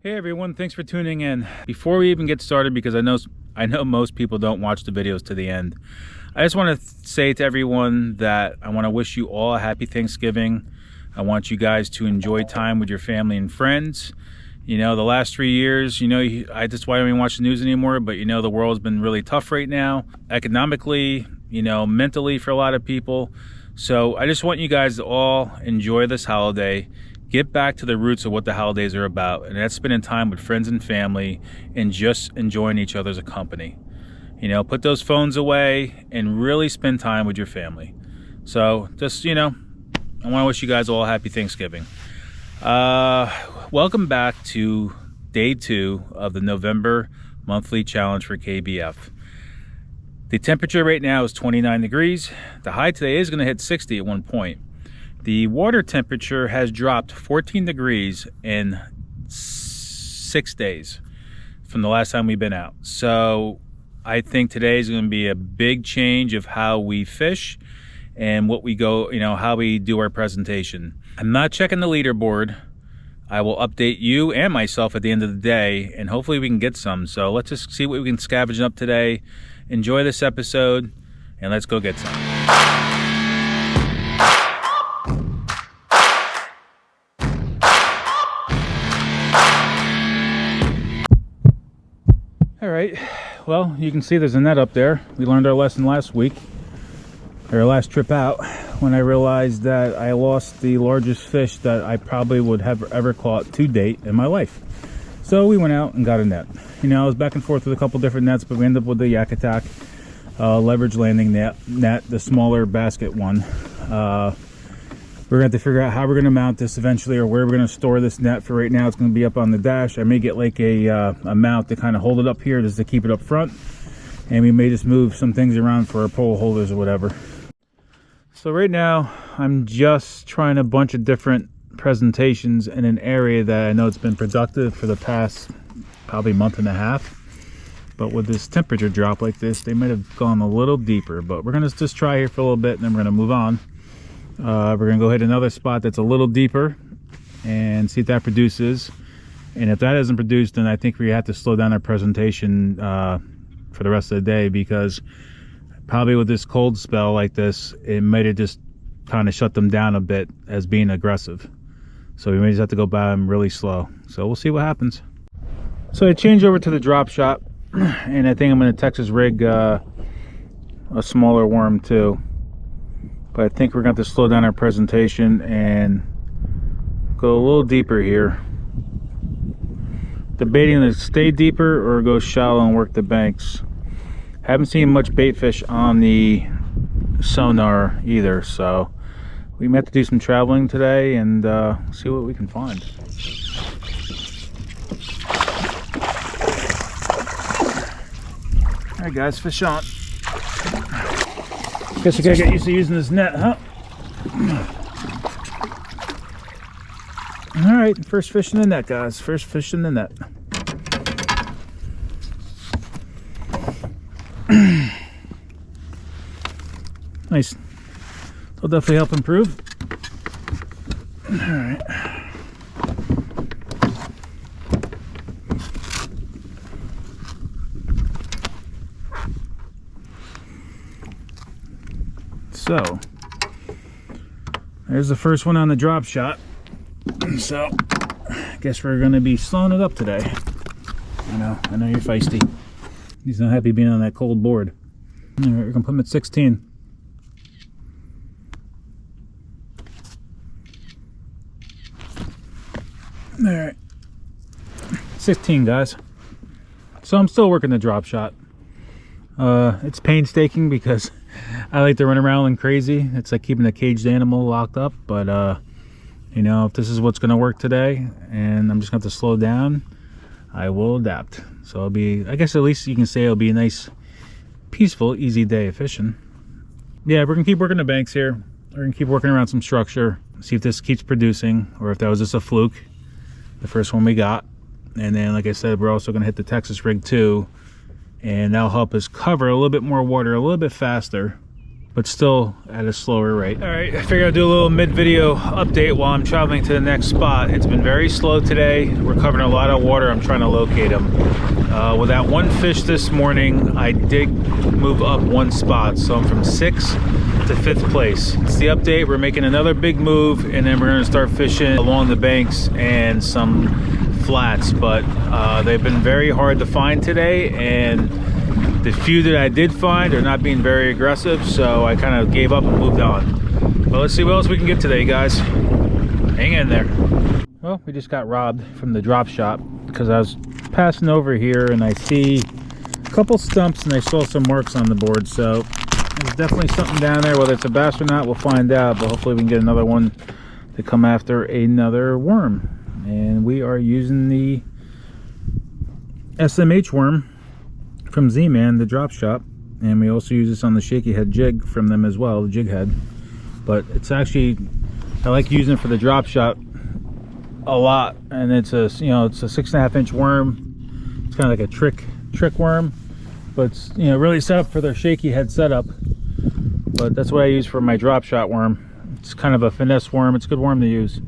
Hey everyone, thanks for tuning in. Before we even get started, because I know most people don't watch the videos to the end, I just want to say to everyone that I want to wish you all a happy Thanksgiving. I want you guys to enjoy time with your family and friends. You know, the last 3 years, that's why I don't even watch the news anymore, but the world's been really tough right now, economically, mentally for a lot of people. So I just want you guys to all enjoy this holiday. Get back to the roots of what the holidays are about, and that's spending time with friends and family and just enjoying each other's company. Put those phones away and really spend time with your family. So just, I want to wish you guys all a happy Thanksgiving. Welcome back to day 2 of the November monthly challenge for KBF. The temperature right now is 29 degrees. The high today is going to hit 60 at one point. The water temperature has dropped 14 degrees in 6 days from the last time we've been out. So I think today is going to be a big change of how we fish and what we go, how we do our presentation. I'm not checking the leaderboard. I will update you and myself at the end of the day, and hopefully we can get some. So let's just see what we can scavenge up today. Enjoy this episode, and let's go get some. All right, well, you can see there's a net up there. We learned our lesson last week, our last trip out, when I realized that I lost the largest fish that I probably would have ever caught to date in my life. So we went out and got a net. I was back and forth with a couple different nets, but we ended up with the Yak Attack leverage landing net, the smaller basket one. We're going to have to figure out how we're going to mount this eventually, or where we're going to store this net. For right now, it's going to be up on the dash. I may get like a mount to kind of hold it up here just to keep it up front. And we may just move some things around for our pole holders or whatever. So right now, I'm just trying a bunch of different presentations in an area that I know it's been productive for the past probably month and a half. But with this temperature drop like this, they might have gone a little deeper. But we're going to just try here for a little bit, and then we're going to move on. We're going to go hit another spot that's a little deeper and see if that produces. And if that hasn't produced, then I think we have to slow down our presentation for the rest of the day, because probably with this cold spell like this, it might have just kind of shut them down a bit as being aggressive. So we may just have to go by them really slow. So we'll see what happens. So I changed over to the drop shot, and I think I'm going to Texas rig a smaller worm too. But I think we're going to have to slow down our presentation and go a little deeper here. Debating to stay deeper or go shallow and work the banks. Haven't seen much bait fish on the sonar either, so we may have to do some traveling today and see what we can find. All right guys, fish on. Guess I gotta get used to using this net, huh? All right, first fish in the net, guys. First fish in the net. Nice. That'll definitely help improve. All right. So, there's the first one on the drop shot. So, I guess we're going to be slowing it up today. I know you're feisty. He's not happy being on that cold board. All right, we're going to put him at 16. All right, 16 guys. So I'm still working the drop shot. It's painstaking because I like to run around like crazy. It's like keeping a caged animal locked up, but if this is what's going to work today and I'm just going to have to slow down, I will adapt. So it'll be, I guess at least you can say it'll be a nice, peaceful, easy day of fishing. Yeah, we're going to keep working the banks here. We're going to keep working around some structure, see if this keeps producing or if that was just a fluke, the first one we got. And then, like I said, we're also going to hit the Texas rig too, and that'll help us cover a little bit more water a little bit faster but still at a slower rate. All right, I figured I'd do a little mid-video update while I'm traveling to the next spot. It's been very slow today. We're covering a lot of water. I'm trying to locate them. With that one fish this morning, I did move up one spot, so I'm from 6th to 5th place. It's the update. We're making another big move, and then we're going to start fishing along the banks and some flats, but they've been very hard to find today, and the few that I did find are not being very aggressive, so I kind of gave up and moved on. But let's see what else we can get today, guys. Hang in there. Well, we just got robbed from the drop shop because I was passing over here and I see a couple stumps and I saw some marks on the board, so there's definitely something down there. Whether it's a bass or not, we'll find out, but hopefully we can get another one to come after another worm. And we are using the SMH worm from Z-Man, the drop shop, and we also use this on the shaky head jig from them as well, the jig head. But it's actually, I like using it for the drop shot a lot, and it's a, you know, it's a 6.5 inch worm. It's kind of like a trick worm, but it's, you know, really set up for their shaky head setup. But that's what I use for my drop shot worm. It's kind of a finesse worm. It's a good worm to use.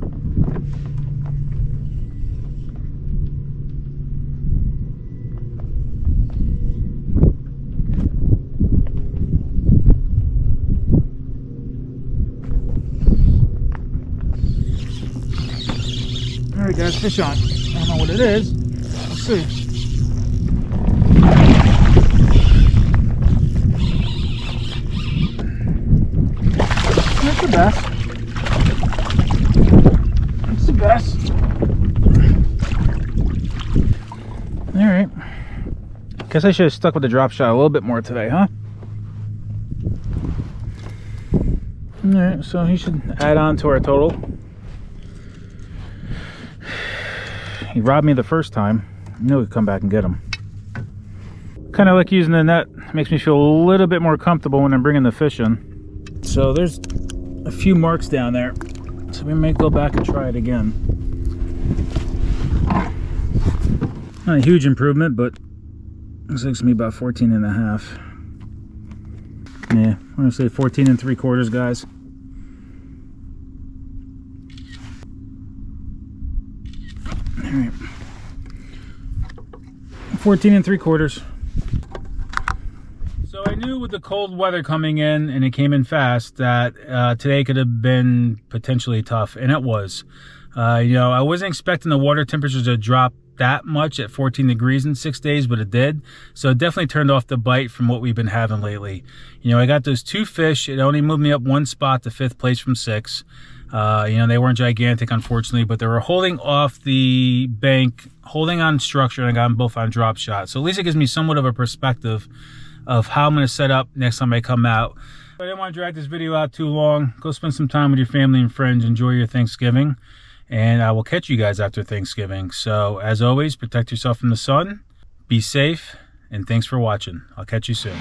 All right, guys, fish on. I don't know what it is. Let's see. That's the best. That's the best. All right. Guess I should have stuck with the drop shot a little bit more today, huh? All right, so he should add on to our total. He robbed me the first time. I knew he'd come back and get him. Kind of like using the net. Makes me feel a little bit more comfortable when I'm bringing the fish in. So there's a few marks down there. So we may go back and try it again. Not a huge improvement, but looks like it's gonna be about 14 and a half. Yeah, I'm gonna say 14 3/4, guys. All right, 14 3/4. So I knew with the cold weather coming in, and it came in fast, that today could have been potentially tough, and it was. You know, I wasn't expecting the water temperatures to drop that much at 14 degrees in 6 days, but it did. So it definitely turned off the bite from what we've been having lately. You know, I got those 2 fish. It only moved me up one spot to 5th place from 6. You know, they weren't gigantic, unfortunately, but they were holding off the bank, holding on structure, and I got them both on drop shot. So at least it gives me somewhat of a perspective of how I'm going to set up next time I come out. I didn't want to drag this video out too long. Go spend some time with your family and friends. Enjoy your Thanksgiving. And I will catch you guys after Thanksgiving. So as always, protect yourself from the sun, be safe, and thanks for watching. I'll catch you soon.